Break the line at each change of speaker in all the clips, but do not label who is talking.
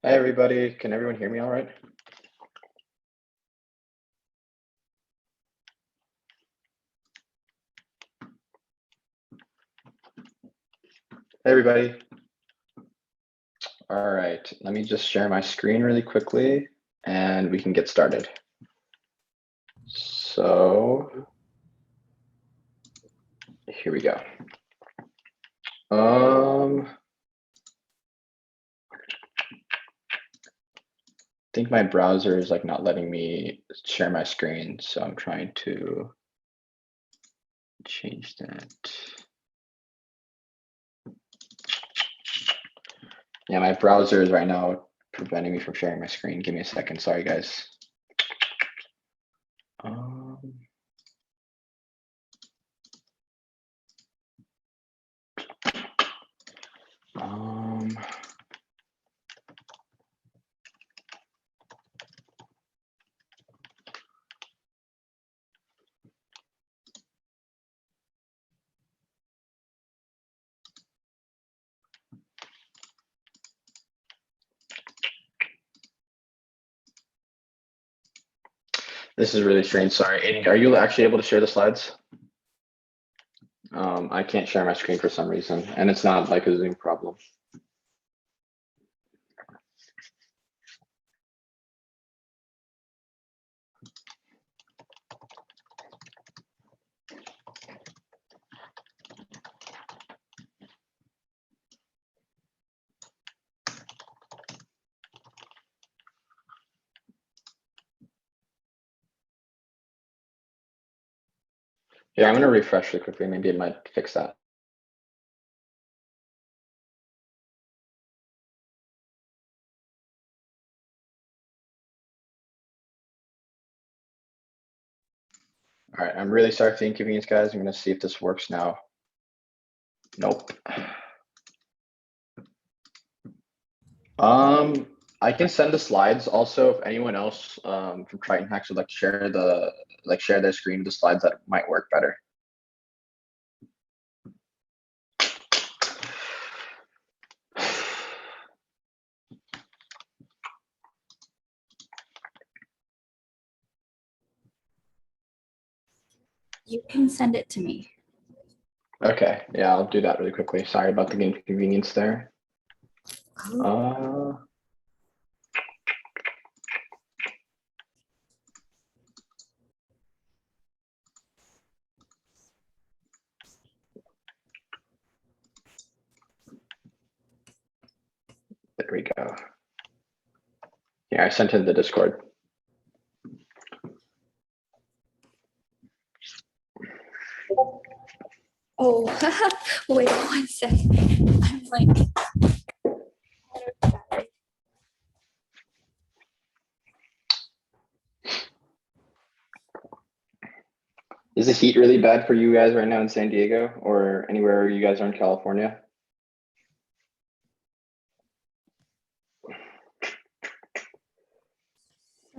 Hey everybody, can everyone hear me all right? Hey everybody. All right, let me just share my screen really quickly and we can get started. So here we go. I think my browser is like not letting me share my screen, so I'm trying to change that. Yeah, my browser is right now preventing me from sharing my screen. Give me a second. Sorry, guys. This is really strange. Sorry. Are you actually able to share the slides? I can't share my screen for some reason, and it's not like a Zoom problem. Yeah, I'm going to refresh it quickly. Maybe it might fix that. All right, I'm really sorry for the inconvenience, guys. I'm going to see if this works now. Nope. I can send the slides. Also, if anyone else from Triton Hacks would like to share their screen with the slides, that might work better.
You can send it to me.
Okay, yeah, I'll do that really quickly. Sorry about the inconvenience there. There we go. Yeah, I sent in the Discord.
Oh, wait 1 second. I'm like,
Is the heat really bad for you guys right now in San Diego or anywhere you guys are in California?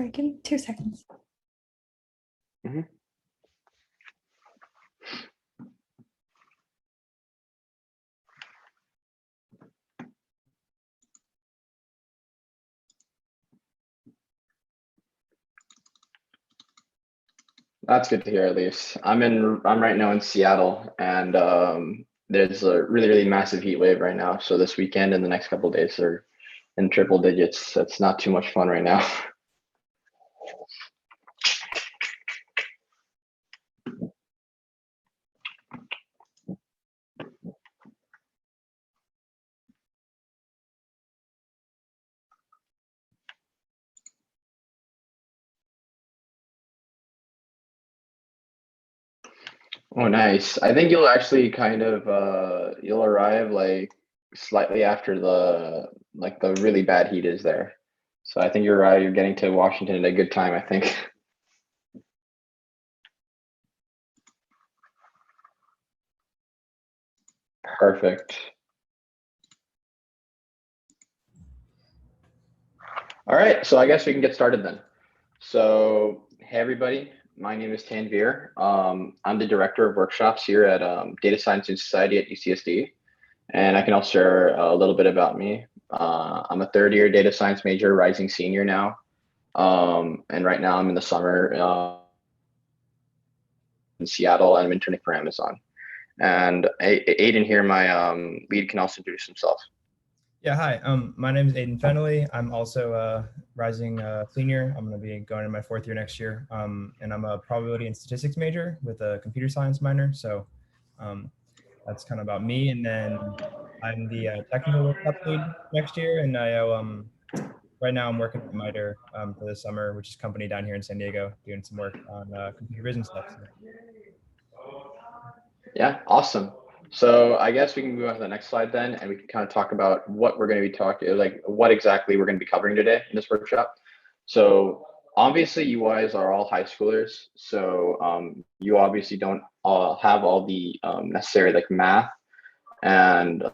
sorry, give me 2 seconds.
That's good to hear. At least I'm right now in Seattle, and there's a really massive heat wave right now. So this weekend and the next couple of days are in triple digits. That's not too much fun right now. Oh, nice. I think you'll actually kind of you'll arrive like slightly after the really bad heat is there. So I think you're right. You're getting to Washington at a good time, I think. Perfect. All right, so I guess we can get started then. So, hey everybody, my name is Tanvir. I'm the director of workshops here at Data Science and Society at UCSD, and I can also share a little bit about me. I'm a third year data science major, rising senior now. And right now I'm in the summer in Seattle, and I'm interning for Amazon. And Aiden here, my lead, can also introduce himself.
Yeah, hi. My name is Aiden Fennelly. I'm also a rising senior. I'm going to be going in my fourth year next year. And I'm a probability and statistics major with a computer science minor. So that's kind of about me. And then I'm the technical workshop lead next year. And right now I'm working at MITRE for the summer, which is a company down here in San Diego, doing some work on computer vision stuff. So.
Yeah, awesome. So I guess we can move on to the next slide then, and we can kind of talk about what we're going to be talking, like what exactly we're going to be covering today in this workshop. So obviously you guys are all high schoolers, so you obviously don't have all the necessary like math and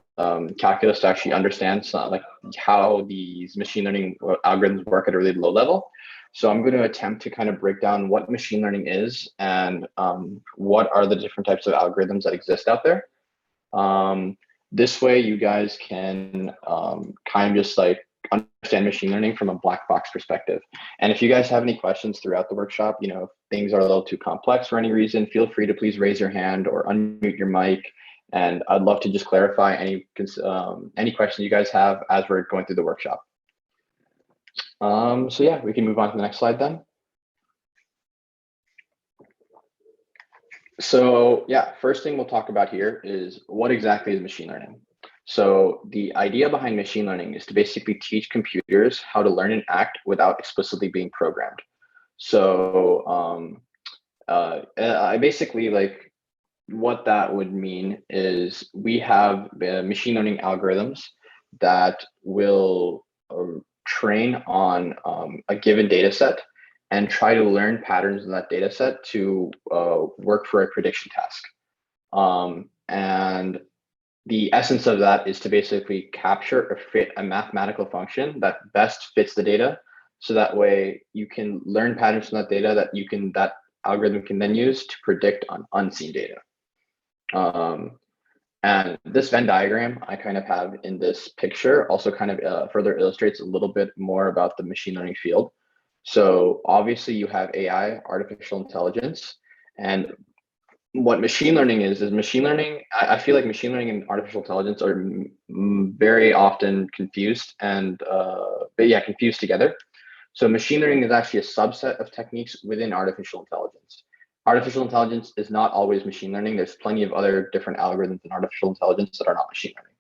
calculus to actually understand like how these machine learning algorithms work at a really low level. So I'm going to attempt to kind of break down what machine learning is and what are the different types of algorithms that exist out there. This way you guys can kind of just like understand machine learning from a black box perspective. And if you guys have any questions throughout the workshop, you know, if things are a little too complex for any reason, feel free to please raise your hand or unmute your mic. And I'd love to just clarify any questions you guys have as we're going through the workshop. So yeah, we can move on to the next slide then. So yeah, first thing we'll talk about here is what exactly is machine learning. So the idea behind machine learning is to basically teach computers how to learn and act without explicitly being programmed. So I basically like what that would mean is we have machine learning algorithms that will train on a given data set and try to learn patterns in that data set to work for a prediction task. And the essence of that is to basically capture or fit a mathematical function that best fits the data. So that way you can learn patterns from that data that algorithm can then use to predict on unseen data. And this Venn diagram I kind of have in this picture also kind of further illustrates a little bit more about the machine learning field. So obviously you have AI, artificial intelligence, and what machine learning is machine learning. I feel like machine learning and artificial intelligence are very often confused and confused together. So machine learning is actually a subset of techniques within artificial intelligence. Artificial intelligence is not always machine learning. There's plenty of other different algorithms in artificial intelligence that are not machine learning.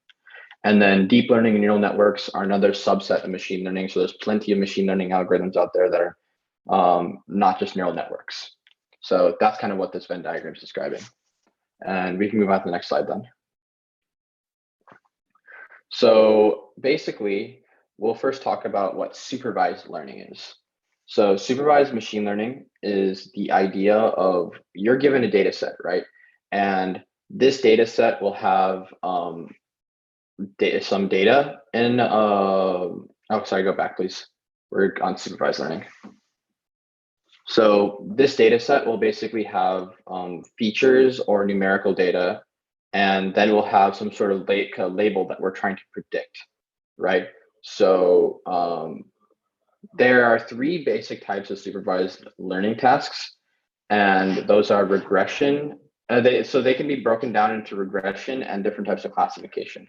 And then deep learning and neural networks are another subset of machine learning. So there's plenty of machine learning algorithms out there that are not just neural networks. So that's kind of what this Venn diagram is describing. And we can move on to the next slide then. So basically, we'll first talk about what supervised learning is. So supervised machine learning is the idea of you're given a data set, right? And this data set will have some data in, oh, sorry, go back, please. We're on supervised learning. So this data set will basically have features or numerical data, and then we'll have some sort of label that we're trying to predict, right? So there are three basic types of supervised learning tasks, and those are regression. So they can be broken down into regression and different types of classification.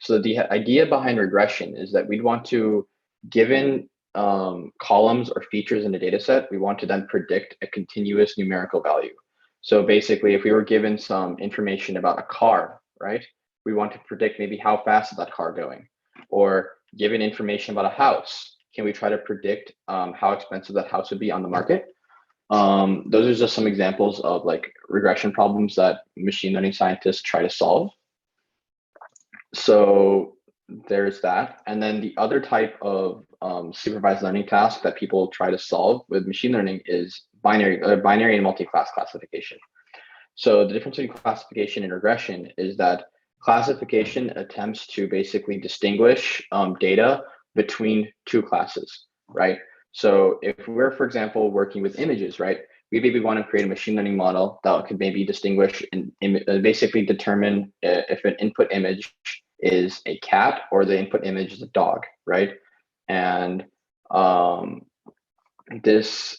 So the idea behind regression is that we'd want to, given columns or features in a data set, we want to then predict a continuous numerical value. So basically, if we were given some information about a car, right, we want to predict maybe how fast is that car going, or given information about a house, can we try to predict how expensive that house would be on the market? Those are just some examples of like regression problems that machine learning scientists try to solve. So there's that. And then the other type of supervised learning task that people try to solve with machine learning is binary and multi-class classification. So the difference between classification and regression is that classification attempts to basically distinguish data between two classes, right? So if we're, for example, working with images, right, we maybe want to create a machine learning model that could maybe distinguish and basically determine if an input image is a cat or the input image is a dog, right? And this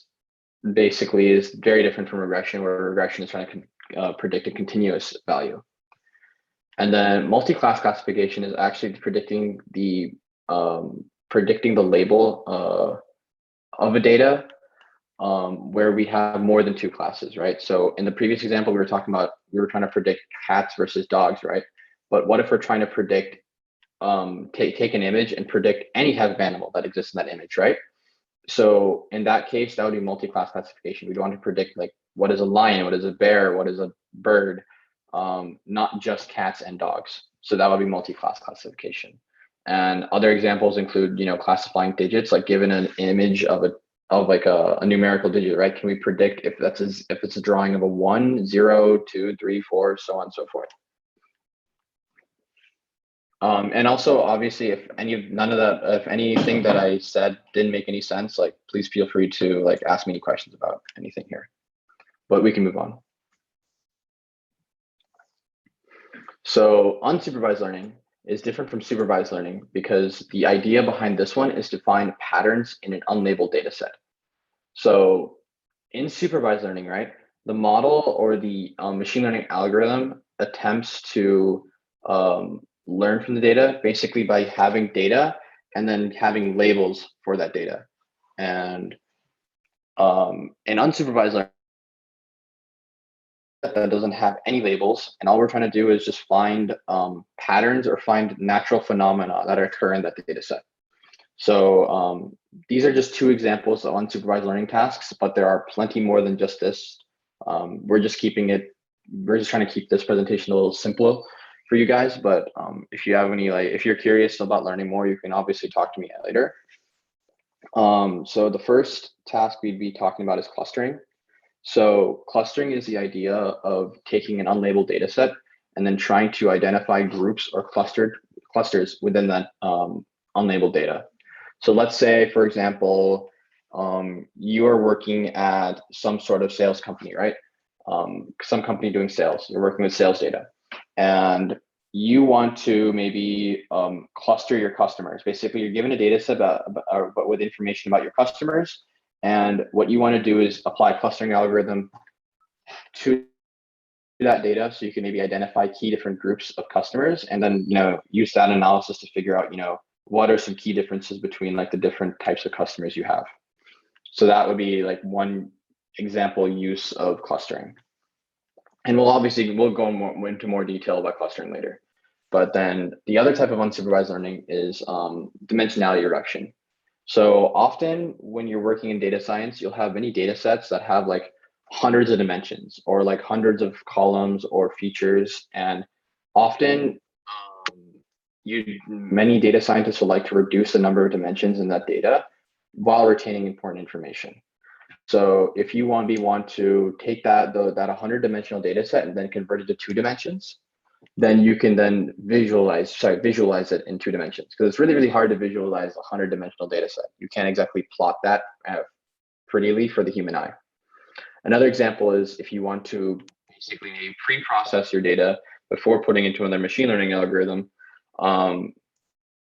basically is very different from regression, where regression is trying to predict a continuous value. And then multi-class classification is actually predicting the label of a data where we have more than two classes, right? So in the previous example, we were talking about, we were trying to predict cats versus dogs, right? But what if we're trying to predict, take an image and predict any type of animal that exists in that image, right? So in that case, that would be multi-class classification. We'd want to predict like, what is a lion, what is a bear, what is a bird, not just cats and dogs. So that would be multi-class classification. And other examples include, classifying digits, like given an image of a numerical digit, right? Can we predict if it's a drawing of a 1, 0, 2, 3, 4, so on and so forth. And also, obviously, if anything that I said didn't make any sense, like please feel free to ask me any questions about anything here. But we can move on. So unsupervised learning is different from supervised learning because the idea behind this one is to find patterns in an unlabeled data set. So in supervised learning, right, the model or the machine learning algorithm attempts to learn from the data basically by having data and then having labels for that data. And in unsupervised learning, that doesn't have any labels, and all we're trying to do is just find patterns or find natural phenomena that occur in that data set. So these are just two examples of unsupervised learning tasks, but there are plenty more than just this. We're just trying to keep this presentation a little simpler for you guys. But if you have any, if you're curious about learning more, you can obviously talk to me later. So the first task we'd be talking about is clustering. So clustering is the idea of taking an unlabeled data set and then trying to identify groups or clusters within that unlabeled data. So let's say, for example, you are working at some sort of sales company, right? Some company doing sales, you're working with sales data, and you want to maybe cluster your customers. Basically, you're given a data set but with information about your customers. And what you want to do is apply a clustering algorithm to that data, so you can maybe identify key different groups of customers, and then use that analysis to figure out what are some key differences between the different types of customers you have. So that would be one example use of clustering. And we'll go into more detail about clustering later. But then the other type of unsupervised learning is dimensionality reduction. So often when you're working in data science, you'll have many data sets that have hundreds of dimensions or hundreds of columns or features. And often many data scientists would like to reduce the number of dimensions in that data while retaining important information. So if you want to take that 100-dimensional data set and then convert it to 2 dimensions, then you can then visualize it in 2 dimensions, because it's really, really hard to visualize a 100-dimensional data set. You can't exactly plot that prettily for the human eye. Another example is if you want to basically pre-process your data before putting into another machine learning algorithm.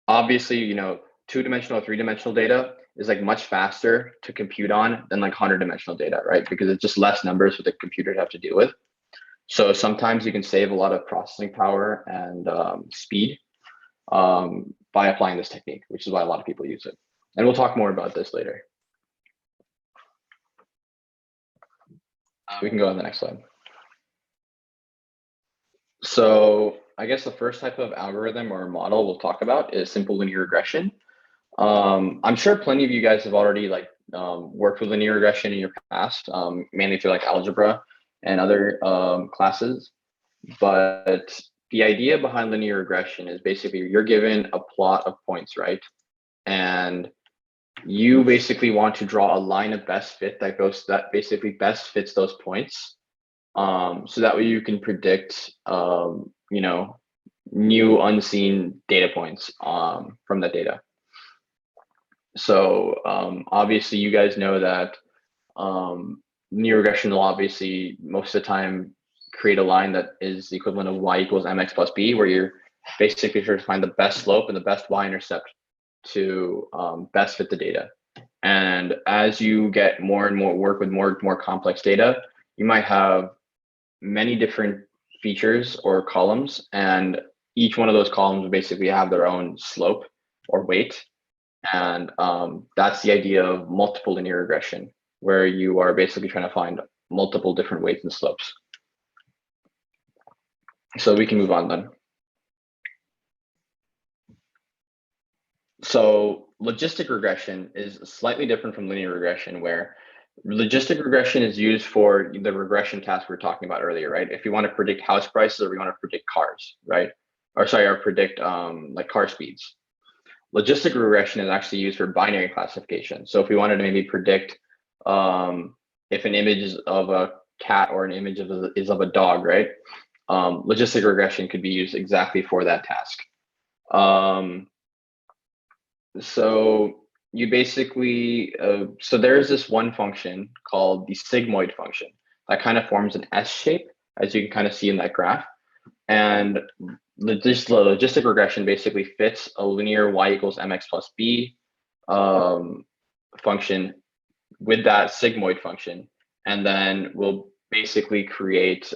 Obviously, 2-dimensional, 3-dimensional data is much faster to compute on than 100-dimensional data, right? Because it's just less numbers for the computer to have to deal with. So sometimes you can save a lot of processing power and speed by applying this technique, which is why a lot of people use it. And we'll talk more about this later. We can go on the next slide. So I guess the first type of algorithm or model we'll talk about is simple linear regression. I'm sure plenty of you guys have already worked with linear regression in your past, mainly through algebra and other classes. But the idea behind linear regression is basically you're given a plot of points, right? And you basically want to draw a line of best fit that basically best fits those points. So that way you can predict, new unseen data points from that data. So obviously you guys know that linear regression will obviously most of the time create a line that is the equivalent of y equals mx plus b, where you're basically try to find the best slope and the best y-intercept to best fit the data. And as you get more and more work with more complex data, you might have many different features or columns, and each one of those columns basically have their own slope or weight. And that's the idea of multiple linear regression, where you are basically trying to find multiple different weights and slopes. So we can move on then. So logistic regression is slightly different from linear regression, where logistic regression is used for the regression task we were talking about earlier, right? If you want to predict house prices or we want to predict cars, right? Or sorry, or predict like car speeds. Logistic regression is actually used for binary classification. So if we wanted to maybe predict if an image is of a cat or an image is of a dog, right? Logistic regression could be used exactly for that task. So you basically, so there's this one function called the sigmoid function that kind of forms an S shape, as you can kind of see in that graph. And logistic regression basically fits a linear y equals mx plus b function with that sigmoid function. And then we'll basically create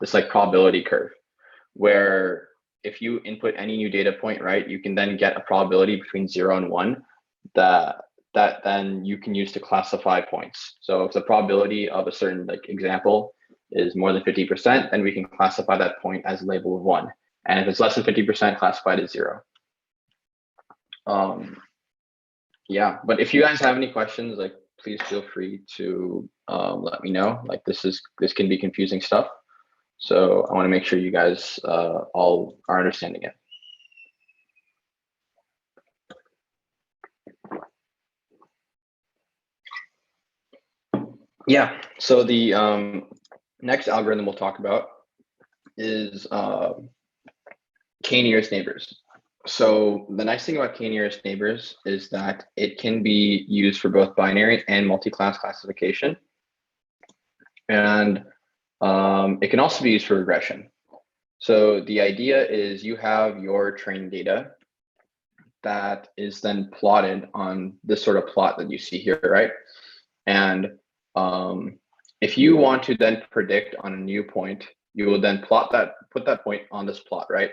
this like probability curve where if you input any new data point, right, you can then get a probability between 0 and 1 that then you can use to classify points. So if the probability of a certain like example is more than 50%, then we can classify that point as a label of 1. And if it's less than 50%, classified as 0. Yeah, but if you guys have any questions, like please feel free to let me know. Like this can be confusing stuff. So I want to make sure you guys all are understanding it. Yeah, so the next algorithm we'll talk about is k-nearest neighbors. So the nice thing about k-nearest neighbors is that it can be used for both binary and multi-class classification. And it can also be used for regression. So the idea is you have your training data that is then plotted on this sort of plot that you see here, right? And if you want to then predict on a new point, you will then put that point on this plot, right?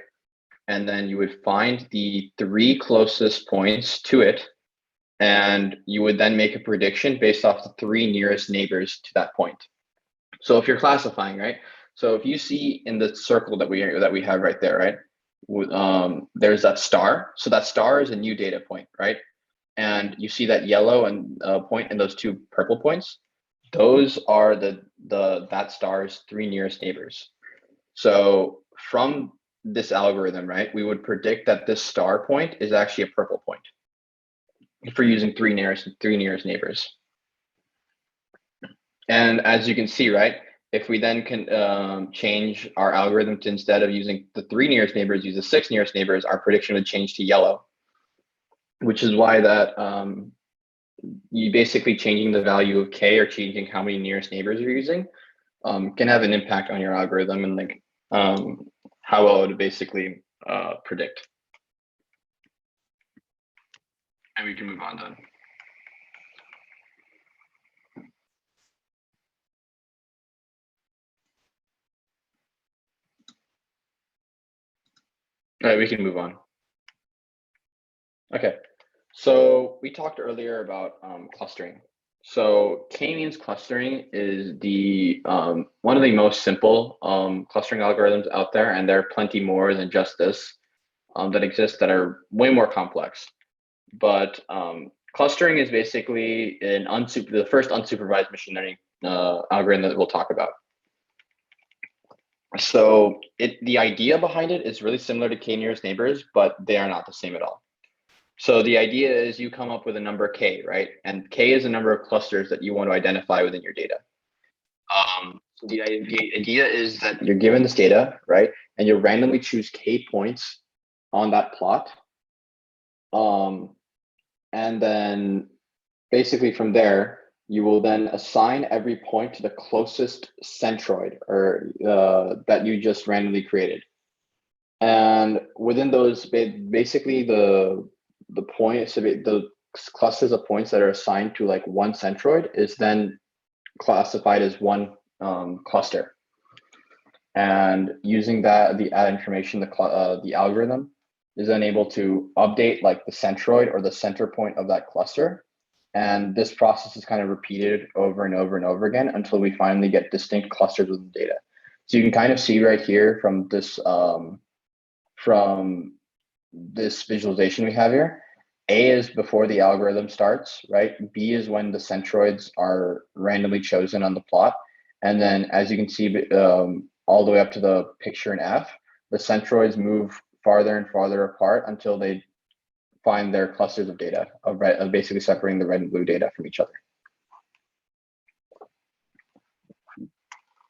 And then you would find the 3 closest points to it, and you would then make a prediction based off the 3 nearest neighbors to that point. So if you're classifying, right? So if you see in the circle that we have right there, right? There's that star. So that star is a new data point, right? And you see that yellow and point and those 2 purple points. Those are that star's 3 nearest neighbors. So from this algorithm, right, we would predict that this star point is actually a purple point if we're using 3 nearest neighbors. And as you can see, right, if we then can change our algorithm to, instead of using the 3 nearest neighbors, use the 6 nearest neighbors, our prediction would change to yellow, which is why that you basically changing the value of k or changing how many nearest neighbors you're using can have an impact on your algorithm and like how well it would basically predict. And we can move on then. All right, we can move on. Okay, so we talked earlier about clustering. So k-means clustering is the one of the most simple clustering algorithms out there, and there are plenty more than just this that exist that are way more complex. But clustering is basically the first unsupervised machine learning algorithm that we'll talk about. So the idea behind it is really similar to k-nearest neighbors, but they are not the same at all. So the idea is you come up with a number k, right? And k is a number of clusters that you want to identify within your data. The idea is that you're given this data, right? And you randomly choose k points on that plot. And then basically from there, you will then assign every point to the closest centroid or that you just randomly created. And within those, basically the point, so the clusters of points that are assigned to like one centroid is then classified as one cluster. And using that, the add information, the algorithm is then able to update like the centroid or the center point of that cluster. And this process is kind of repeated over and over and over again until we finally get distinct clusters of the data. So you can kind of see right here from this visualization we have here, A is before the algorithm starts, right? B is when the centroids are randomly chosen on the plot. And then as you can see, all the way up to the picture in F, the centroids move farther and farther apart until they find their clusters of data, of basically separating the red and blue data from each other.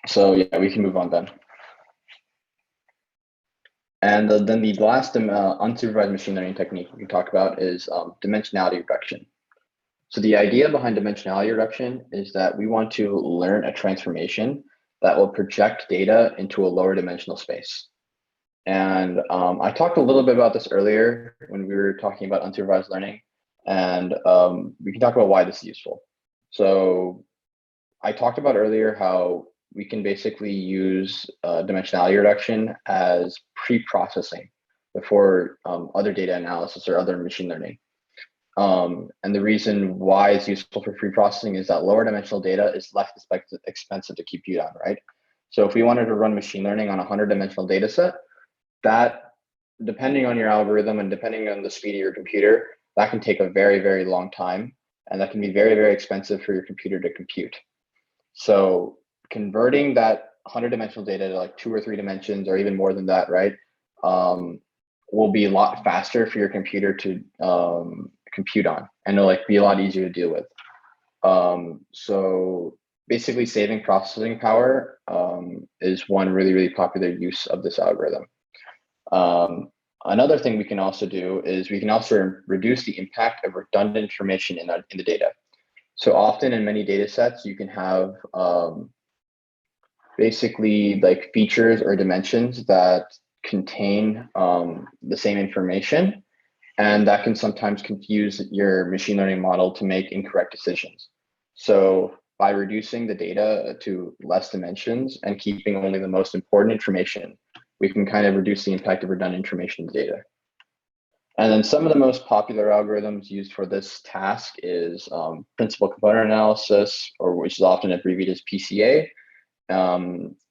So yeah, we can move on then. And then the last unsupervised machine learning technique we can talk about is dimensionality reduction. So the idea behind dimensionality reduction is that we want to learn a transformation that will project data into a lower dimensional space. And I talked a little bit about this earlier when we were talking about unsupervised learning, and we can talk about why this is useful. So I talked about earlier how we can basically use dimensionality reduction as pre-processing before other data analysis or other machine learning. And the reason why it's useful for pre-processing is that lower dimensional data is less expensive to compute on, right? So if we wanted to run machine learning on a 100-dimensional data set, that, depending on your algorithm and depending on the speed of your computer, that can take a very, very long time. And that can be very, very expensive for your computer to compute. So converting that 100-dimensional data to like 2 or 3 dimensions or even more than that, right, will be a lot faster for your computer to compute on, and it'll like be a lot easier to deal with. So basically saving processing power is one really, really popular use of this algorithm. Another thing we can also do is we can also reduce the impact of redundant information in the data. So often in many data sets, you can have basically like features or dimensions that contain the same information, and that can sometimes confuse your machine learning model to make incorrect decisions. So by reducing the data to less dimensions and keeping only the most important information, we can kind of reduce the impact of redundant information in the data. And then some of the most popular algorithms used for this task is principal component analysis, or which is often abbreviated as PCA,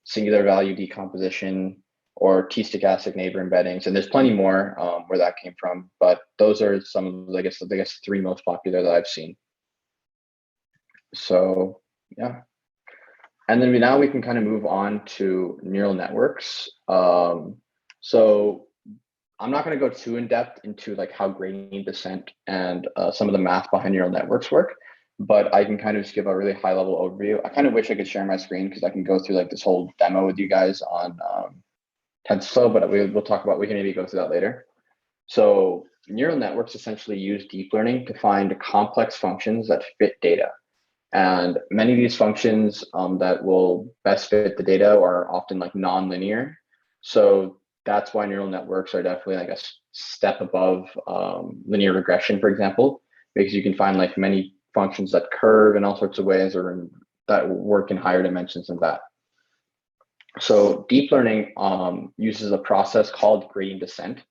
singular value decomposition, or T-stochastic neighbor embeddings. And there's plenty more where that came from, but those are some of the, I guess 3 most popular that I've seen. So yeah. And then now we can kind of move on to neural networks. So I'm not going to go too in depth into like how gradient descent and some of the math behind neural networks work, but I can kind of just give a really high level overview. I kind of wish I could share my screen because I can go through like this whole demo with you guys on TensorFlow, but we'll talk about, we can maybe go through that later. So neural networks essentially use deep learning to find complex functions that fit data. And many of these functions that will best fit the data are often like non-linear. So that's why neural networks are definitely like a step above linear regression, for example, because you can find like many functions that curve in all sorts of ways or that work in higher dimensions than that. So deep learning uses a process called gradient descent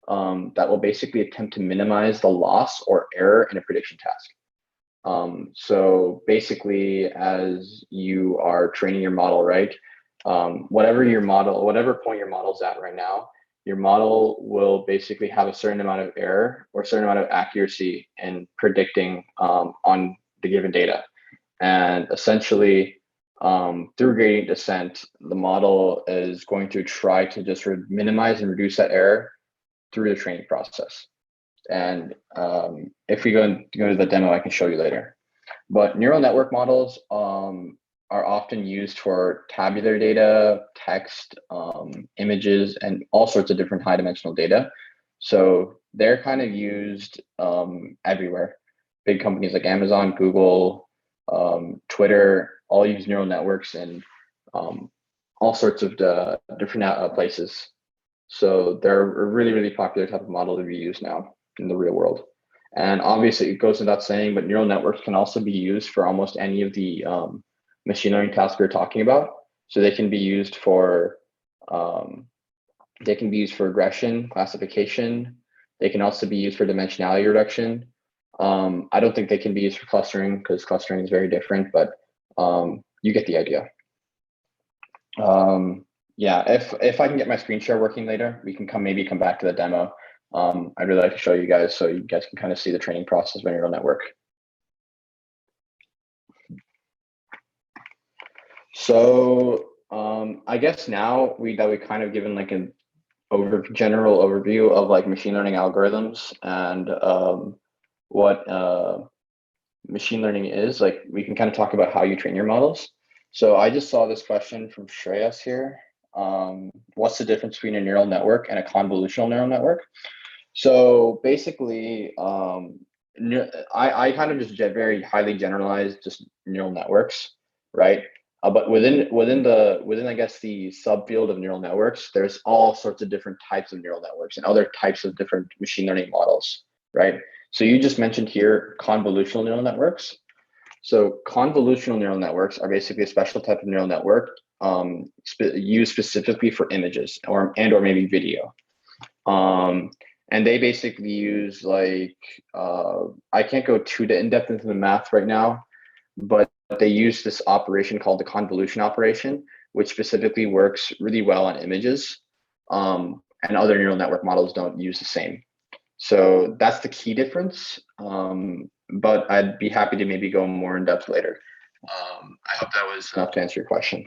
that will basically attempt to minimize the loss or error in a prediction task. So basically, as you are training your model, right, whatever point your model's at right now, your model will basically have a certain amount of error or a certain amount of accuracy in predicting on the given data. And essentially, through gradient descent, the model is going to try to just minimize and reduce that error through the training process. And if we go to the demo, I can show you later. But neural network models are often used for tabular data, text, images, and all sorts of different high dimensional data. So they're kind of used everywhere. Big companies like Amazon, Google, Twitter, all use neural networks in all sorts of different places. So they're a really, really popular type of model to be used now in the real world. And obviously it goes without saying, but neural networks can also be used for almost any of the machine learning tasks we're talking about. So they can be used for regression, classification. They can also be used for dimensionality reduction. I don't think they can be used for clustering because clustering is very different, but you get the idea. Yeah, if I can get my screen share working later, we can maybe come back to the demo. I'd really like to show you guys so you guys can kind of see the training process of a neural network. So I guess now that we kind of given like an general overview of like machine learning algorithms and what machine learning is, like we can kind of talk about how you train your models. So I just saw this question from Shreyas here. What's the difference between a neural network and a convolutional neural network? So basically, I kind of just very highly generalized just neural networks, right? But within I guess the subfield of neural networks, there's all sorts of different types of neural networks and other types of different machine learning models, right? So you just mentioned here convolutional neural networks. So convolutional neural networks are basically a special type of neural network used specifically for images or maybe video. And they basically use like, I can't go too in depth into the math right now, but they use this operation called the convolution operation, which specifically works really well on images. And other neural network models don't use the same. So that's the key difference. But I'd be happy to maybe go more in depth later. I hope that was enough to answer your question.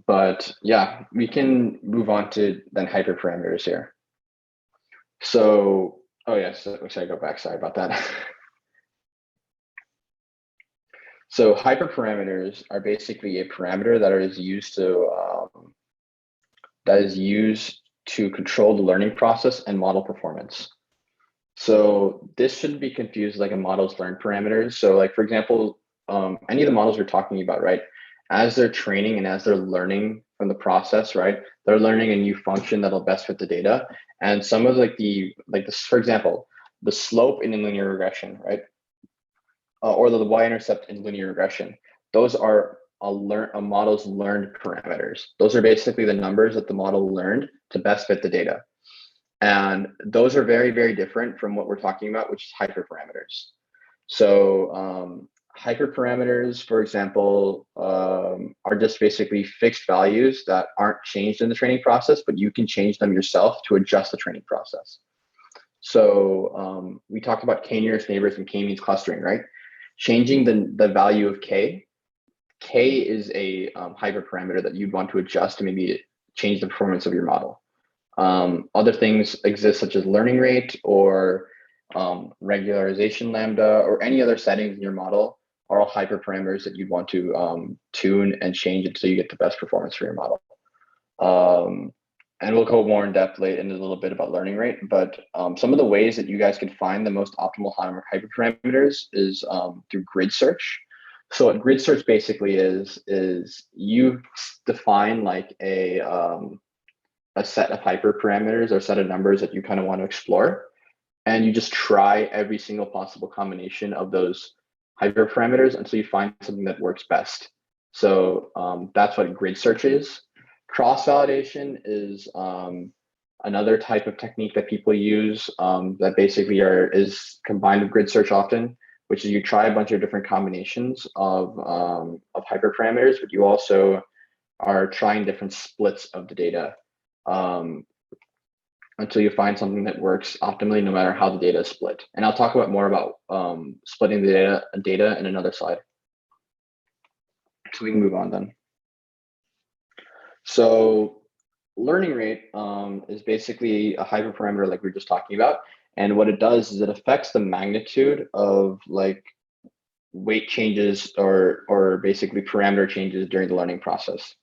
But yeah, we can move on to then hyperparameters here. So, oh yes, should I go back? Sorry about that. So hyperparameters are basically a parameter that is used to control the learning process and model performance. So this shouldn't be confused like a model's learned parameters. So like, for example, any of the models we're talking about, right? As they're training and as they're learning from the process, right? They're learning a new function that'll best fit the data. And some of for example, the slope in linear regression, right? Or the y-intercept in linear regression. Those are a model's learned parameters. Those are basically the numbers that the model learned to best fit the data. And those are very, very different from what we're talking about, which is hyperparameters. So hyperparameters, for example, are just basically fixed values that aren't changed in the training process, but you can change them yourself to adjust the training process. So we talked about k nearest neighbors and k means clustering, right? Changing the value of k is a hyperparameter that you'd want to adjust to maybe change the performance of your model. Other things exist such as learning rate or regularization lambda or any other settings in your model are all hyperparameters that you'd want to tune and change it so you get the best performance for your model. And we'll go more in depth later in a little bit about learning rate, but some of the ways that you guys can find the most optimal hyperparameters is through grid search. So what grid search basically is you define like a set of hyperparameters or set of numbers that you kind of want to explore. And you just try every single possible combination of those hyperparameters until you find something that works best. So that's what grid search is. Cross-validation is another type of technique that people use that basically is combined with grid search often, which is you try a bunch of different combinations of hyperparameters, but you also are trying different splits of the data until you find something that works optimally no matter how the data is split. And I'll talk about more about splitting the data in another slide. So we can move on then. So learning rate is basically a hyperparameter like we were just talking about. And what it does is it affects the magnitude of like weight changes or basically parameter changes during the learning process.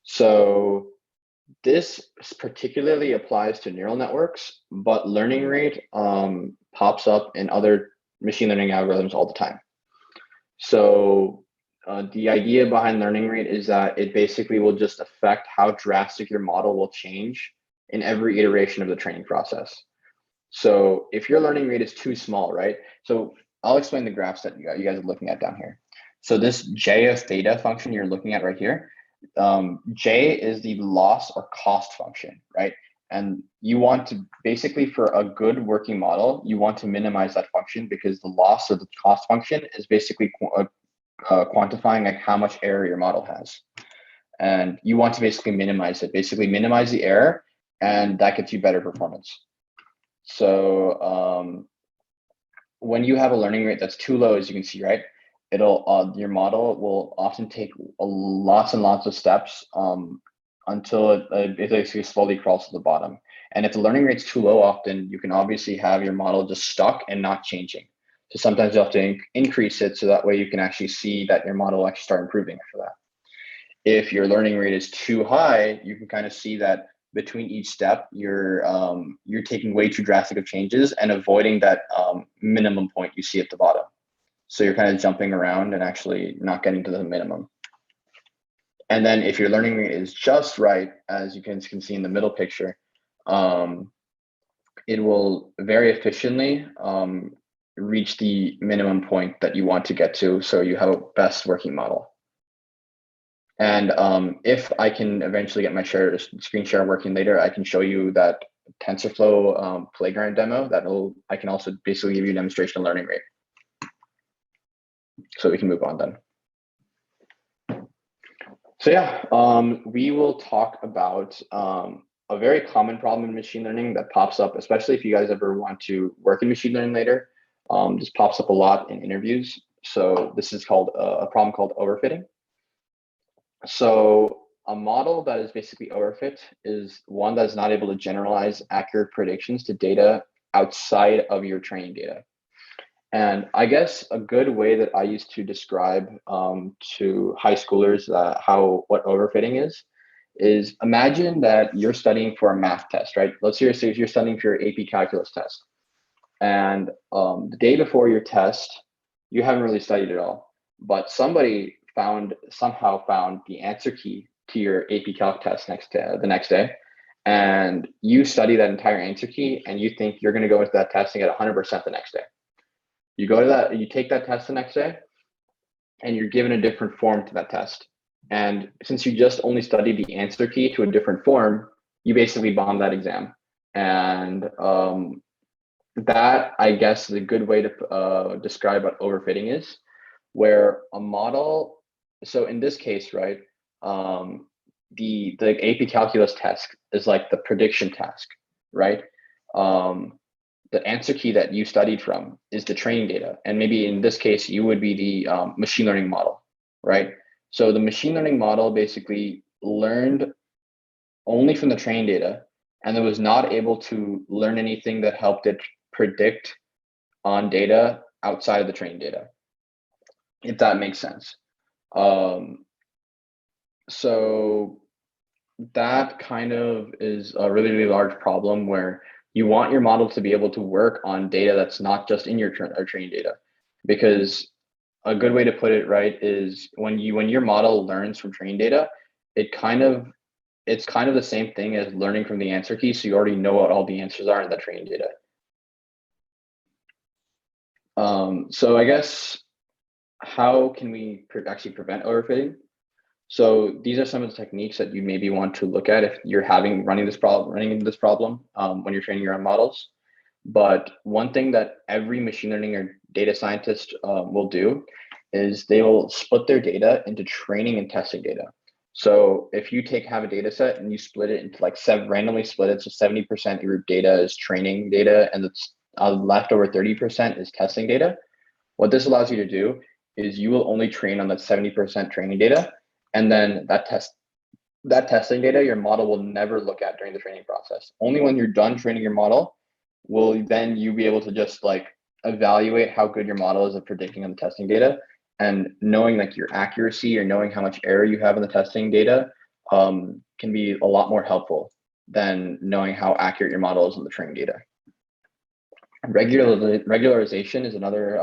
So this particularly applies to neural networks, but learning rate pops up in other machine learning algorithms all the time. So the idea behind learning rate is that it basically will just affect how drastic your model will change in every iteration of the training process. So if your learning rate is too small, right? So I'll explain the graphs that you guys are looking at down here. So this J of theta function you're looking at right here, J is the loss or cost function, right? And you want to basically, for a good working model, you want to minimize that function because the loss or the cost function is basically quantifying like how much error your model has. And you want to basically minimize it, basically minimize the error, and that gets you better performance. So when you have a learning rate that's too low, as you can see, right, it'll your model will often take lots and lots of steps until it basically slowly crawls to the bottom. And if the learning rate's too low, often you can obviously have your model just stuck and not changing. So sometimes you have to increase it so that way you can actually see that your model will actually start improving after that. If your learning rate is too high, you can kind of see that between each step, you're taking way too drastic of changes and avoiding that minimum point you see at the bottom. So you're kind of jumping around and actually not getting to the minimum. And then if your learning rate is just right, as you can see in the middle picture, it will very efficiently reach the minimum point that you want to get to, so you have a best working model. And if I can eventually get my screen share working later, I can show you that TensorFlow playground demo I can also basically give you a demonstration of learning rate. So we can move on then. So yeah, we will talk about a very common problem in machine learning that pops up, especially if you guys ever want to work in machine learning later. This pops up a lot in interviews. So this is called a problem called overfitting. So a model that is basically overfit is one that's not able to generalize accurate predictions to data outside of your training data. And I guess a good way that I used to describe to high schoolers what overfitting is imagine that you're studying for a math test, right? Let's say you're studying for your AP calculus test. And the day before your test, you haven't really studied at all, but somebody somehow found the answer key to your AP Calc test the next day, and you study that entire answer key, and you think you're going to go into that test and get 100% the next day. You take that test the next day, and you're given a different form to that test. And since you just only studied the answer key to a different form, you basically bombed that exam. And that, I guess, is a good way to describe what overfitting is, where a model. So in this case, right, the AP Calculus task is like the prediction task, right? The answer key that you studied from is the training data, and maybe in this case, you would be the machine learning model, right? So the machine learning model basically learned only from the training data, and it was not able to learn anything that helped it predict on data outside of the training data, if that makes sense. So that kind of is a really, really large problem where you want your model to be able to work on data that's not just in your training data. Because a good way to put it, right, is when your model learns from training data, it's kind of the same thing as learning from the answer key. So you already know what all the answers are in the training data. So I guess, how can we actually prevent overfitting? So these are some of the techniques that you maybe want to look at if you're running into this problem when you're training your own models. But one thing that every machine learning or data scientist will do is they will split their data into training and testing data. So if you have a data set and you split it into randomly split it, so 70% of your data is training data and it's leftover 30% is testing data. What this allows you to do is you will only train on that 70% training data, and then that testing data, your model will never look at during the training process. Only when you're done training your model will then you be able to just evaluate how good your model is at predicting on the testing data, and knowing your accuracy or knowing how much error you have in the testing data can be a lot more helpful than knowing how accurate your model is in the training data. Regularization is another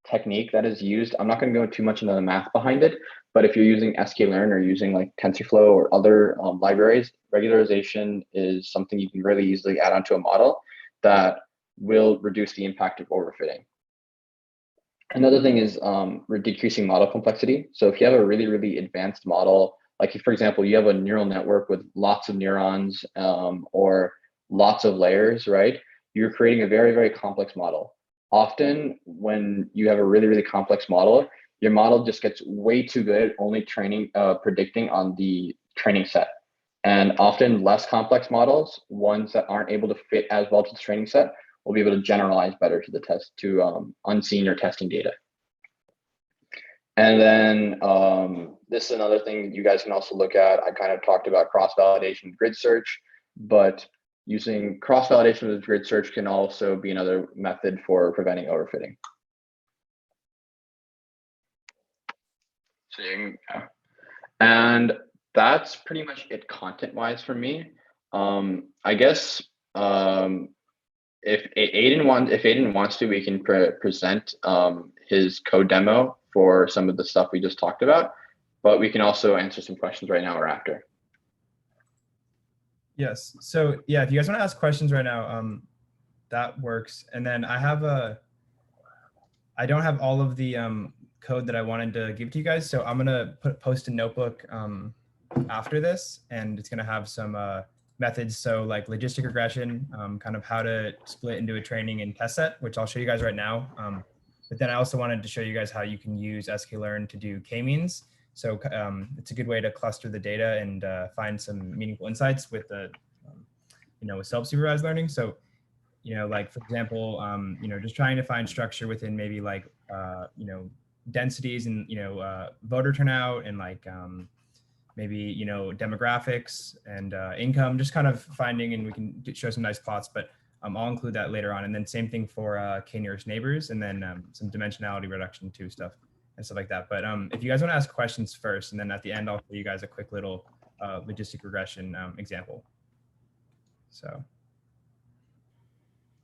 technique that is used. I'm not going to go too much into the math behind it, but if you're using sklearn or using like TensorFlow or other libraries, regularization is something you can really easily add onto a model that will reduce the impact of overfitting. Another thing is decreasing model complexity. So if you have a really, really advanced model, like if, for example, you have a neural network with lots of neurons or lots of layers, right? You're creating a very, very complex model. Often when you have a really, really complex model, your model just gets way too good at only predicting on the training set. And often less complex models, ones that aren't able to fit as well to the training set, will be able to generalize better to the test, to unseen or testing data. And then this is another thing you guys can also look at. I kind of talked about cross-validation grid search, but using cross-validation with grid search can also be another method for preventing overfitting. So and that's pretty much it content-wise for me. I guess if Aiden wants to, we can present his code demo for some of the stuff we just talked about, but we can also answer some questions right now or after.
Yes. So yeah, if you guys want to ask questions right now, that works. And then I don't have all of the code that I wanted to give to you guys, so I'm gonna post a notebook after this, and it's gonna have some methods. So like logistic regression, kind of how to split into a training and test set, which I'll show you guys right now. But then I also wanted to show you guys how you can use sklearn to do k-means. So it's a good way to cluster the data and find some meaningful insights with the, with self-supervised learning. So, like for example, just trying to find structure within maybe like, densities and, voter turnout and like maybe, demographics and income, just kind of finding, and we can show some nice plots, but I'll include that later on. And then same thing for k-nearest neighbors, and then some dimensionality reduction too stuff and stuff like that. But if you guys want to ask questions first, and then at the end, I'll show you guys a quick little logistic regression example. So.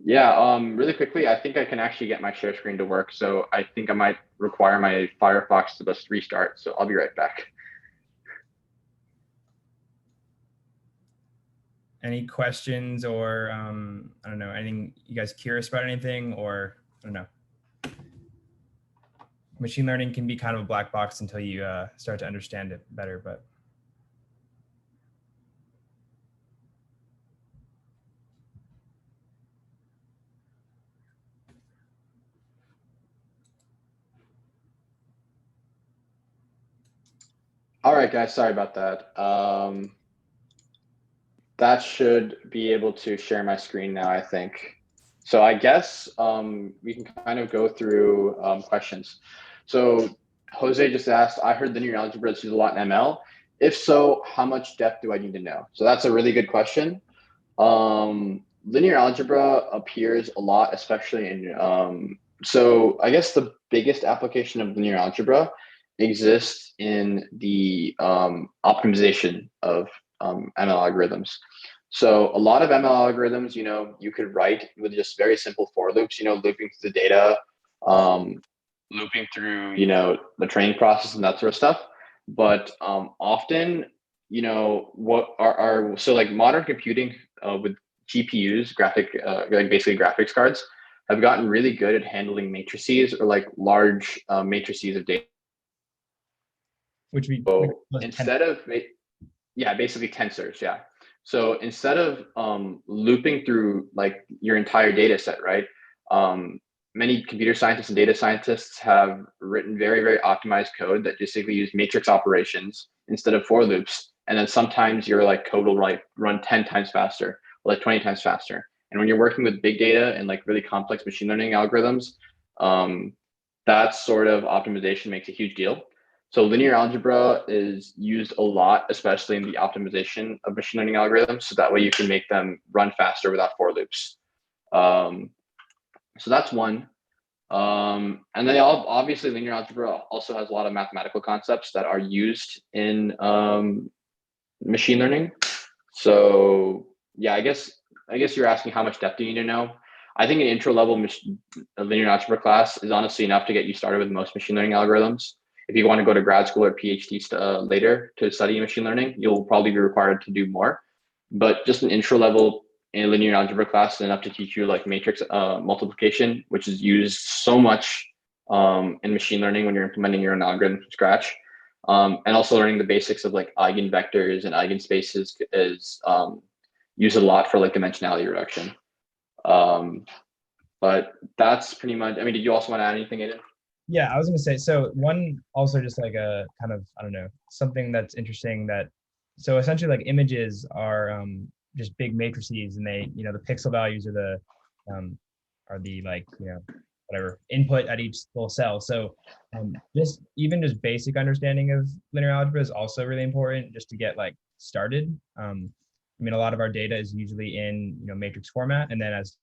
Yeah, really quickly, I think I can actually get my share screen to work. So I think I might require my Firefox to just restart. So I'll be right back.
Any questions or, I don't know, anything you guys curious about anything, or I don't know. Machine learning can be kind of a black box until you start to understand it better, but.
All right, guys, sorry about that. That should be able to share my screen now, I think. So I guess we can kind of go through questions. So Jose just asked, I heard the linear algebra is used a lot in ML. If so, how much depth do I need to know? So that's a really good question. Linear algebra appears a lot, especially in, so I guess the biggest application of linear algebra exists in the optimization of ML algorithms. So a lot of ML algorithms, you could write with just very simple for loops, looping through the data, looping through, the training process and that sort of stuff. But often, so like modern computing with GPUs, like basically graphics cards, have gotten really good at handling matrices or like large matrices of data. Instead of, basically tensors, yeah. So instead of looping through like your entire data set, right? Many computer scientists and data scientists have written very, very optimized code that basically use matrix operations instead of for loops. And then sometimes your like code will like run 10 times faster or like 20 times faster. And when you're working with big data and like really complex machine learning algorithms, that sort of optimization makes a huge deal. So linear algebra is used a lot, especially in the optimization of machine learning algorithms. So that way you can make them run faster without for loops. So that's one. And then obviously linear algebra also has a lot of mathematical concepts that are used in machine learning. So yeah, I guess you're asking how much depth do you need to know. I think an intro level linear algebra class is honestly enough to get you started with most machine learning algorithms. If you want to go to grad school or PhD later to study machine learning, you'll probably be required to do more. But just an intro level in linear algebra class is enough to teach you like matrix multiplication, which is used so much in machine learning when you're implementing your own algorithm from scratch. And also learning the basics of like eigenvectors and eigenspaces is used a lot for like dimensionality reduction. But that's pretty much, I mean, did you also want to add anything, Aiden?
Yeah, I was going to say, so one also just like a kind of, I don't know, something that's interesting that, so essentially like images are just big matrices, and they, the pixel values are the like, whatever input at each little cell. So just basic understanding of linear algebra is also really important just to get like started. I mean, a lot of our data is usually in, matrix format, and then as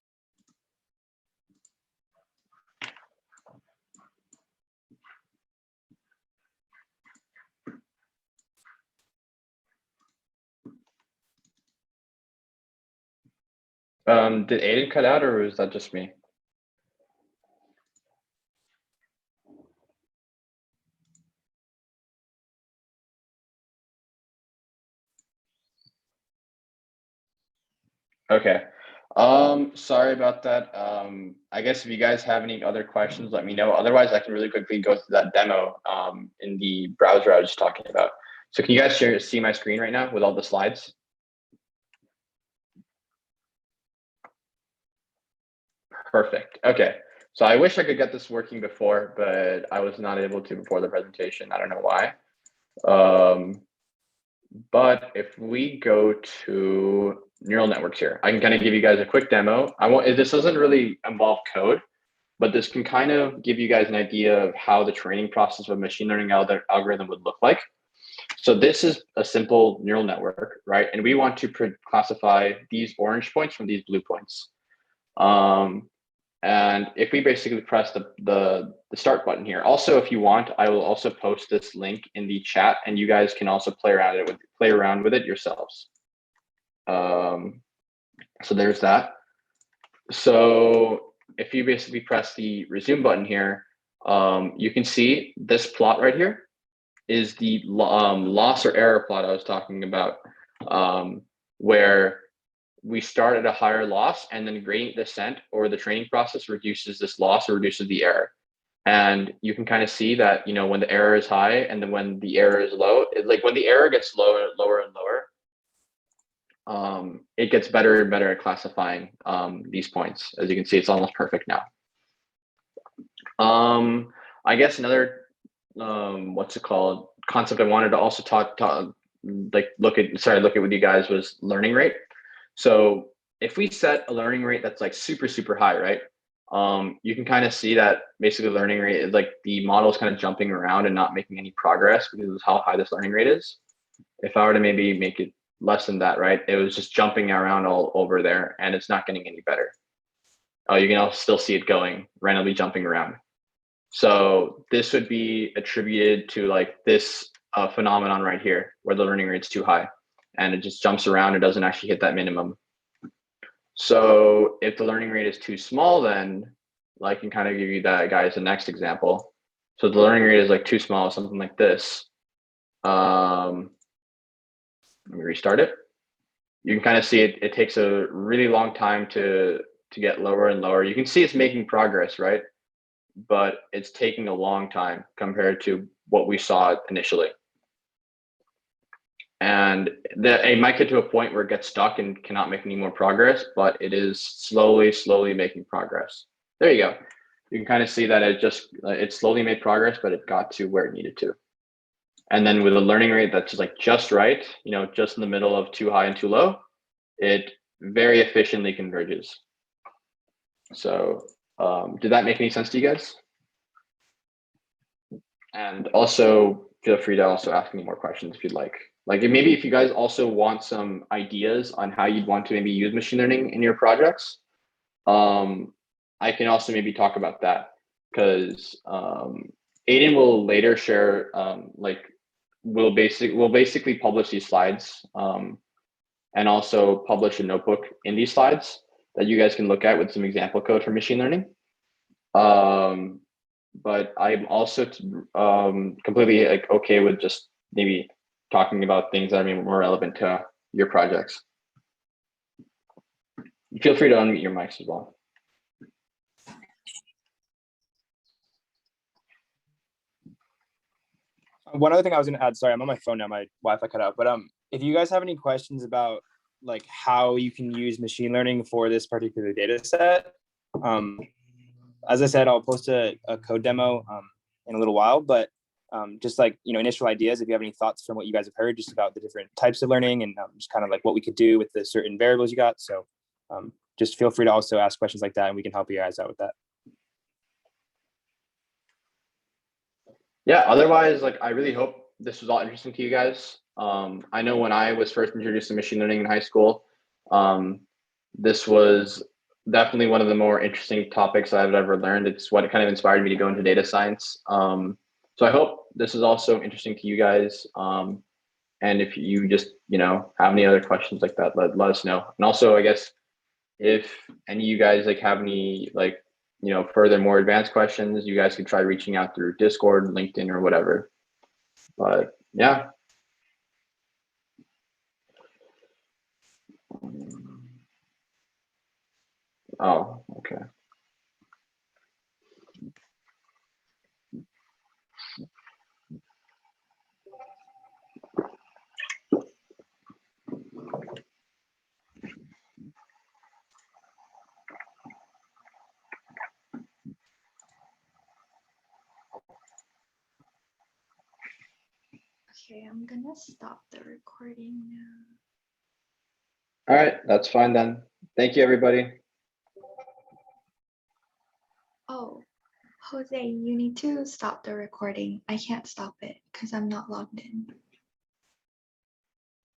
did Aiden cut out, or was that just me? Okay. Sorry about that. I guess if you guys have any other questions, let me know. Otherwise, I can really quickly go through that demo in the browser I was just talking about. So can you guys see my screen right now with all the slides? Perfect. Okay. So I wish I could get this working before, but I was not able to before the presentation. I don't know why. But if we go to neural networks here, I can kind of give you guys a quick demo. This doesn't really involve code, but this can kind of give you guys an idea of how the training process of a machine learning algorithm would look like. So this is a simple neural network, right? And we want to classify these orange points from these blue points. And if we basically press the start button here, also, if you want, I will also post this link in the chat, and you guys can also play around with it yourselves. So there's that. So if you basically press the resume button here, you can see this plot right here is the loss or error plot I was talking about, where we start at a higher loss, and then gradient descent or the training process reduces this loss or reduces the error. And you can kind of see that, when the error is high and then when the error is low, like when the error gets lower and lower, it gets better and better at classifying these points. As you can see, it's almost perfect now. I guess another concept I wanted to also look at with you guys was learning rate. So if we set a learning rate that's like super, super high, right? You can kind of see that basically learning rate is like the model is kind of jumping around and not making any progress because of how high this learning rate is. If I were to maybe make it less than that, right? It was just jumping around all over there and it's not getting any better. Oh, you can also still see it going, randomly jumping around. So this would be attributed to like this phenomenon right here where the learning rate's too high and it just jumps around and doesn't actually hit that minimum. So if the learning rate is too small, then I can kind of give you that, guys, the next example. So the learning rate is like too small, something like this. Let me restart it. You can kind of see it takes a really long time to get lower and lower. You can see it's making progress, right? But it's taking a long time compared to what we saw initially. And it might get to a point where it gets stuck and cannot make any more progress, but it is slowly making progress. There you go. You can kind of see that it slowly made progress, but it got to where it needed to. And then with a learning rate that's just right, just in the middle of too high and too low, it very efficiently converges. So did that make any sense to you guys? And also feel free to also ask me more questions if you'd like. Maybe if you guys also want some ideas on how you'd want to maybe use machine learning in your projects, I can also maybe talk about that, because Aiden will later share, we'll basically publish these slides and also publish a notebook in these slides. that you guys can look at with some example code for machine learning. But I'm also completely like okay with just maybe talking about things that are more relevant to your projects. Feel free to unmute your mics as well.
One other thing I was going to add, sorry, I'm on my phone now, my Wi-Fi cut out, but if you guys have any questions about like how you can use machine learning for this particular data set, as I said, I'll post a code demo in a little while, but just like, initial ideas, if you have any thoughts from what you guys have heard just about the different types of learning and just kind of like what we could do with the certain variables you got. So just feel free to also ask questions like that and we can help you guys out with that.
Yeah, otherwise, like, I really hope this was all interesting to you guys. I know when I was first introduced to machine learning in high school, this was definitely one of the more interesting topics I've ever learned. It's what kind of inspired me to go into data science. So I hope this is also interesting to you guys. And if you just, have any other questions like that, let us know. And also, I guess, if any of you guys like have any like, further more advanced questions, you guys can try reaching out through Discord, LinkedIn, or whatever. But yeah. Oh, okay.
Okay, I'm gonna stop the recording now.
All right, that's fine then. Thank you, everybody.
Oh, Jose, you need to stop the recording. I can't stop it because I'm not logged in.